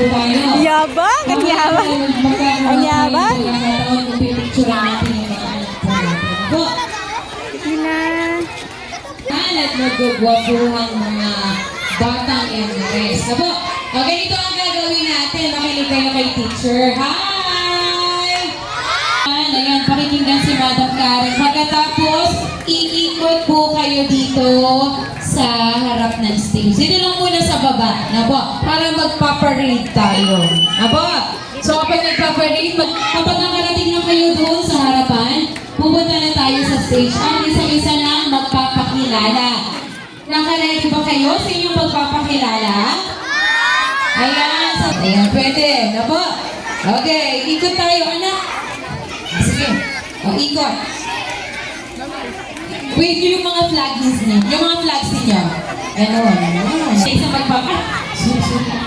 po tayo. Yabang! Ang yabang! Ang yabang! Pipicture natin yung mga anak po natin. Po, Ina. at magugwapuhang mga batang MRS. Na po, okay, ito ang gagawin natin. Makinig kayo kay teacher. Hi! Ayan, pakikinggan si Madam Karen. Pagkatapos, iikot po kayo dito sa harap ng stage. Dito lang muna sa baba, na po, para magpaparade tayo. Na po, so kapag nagpaparade, kapag nakarating na kayo doon sa harapan, pupunta na tayo sa stage. Ang isa-isa lang magpapakilala. Nakaready ba kayo sa inyong magpapakilala? Ayan, ayan, pwede. Na po. Okay, ikot tayo, anak. Sige. O, ikot. Wait, yung mga flags niyo. Yung mga flags niyo. Ganon. Sa isang magpapakilala.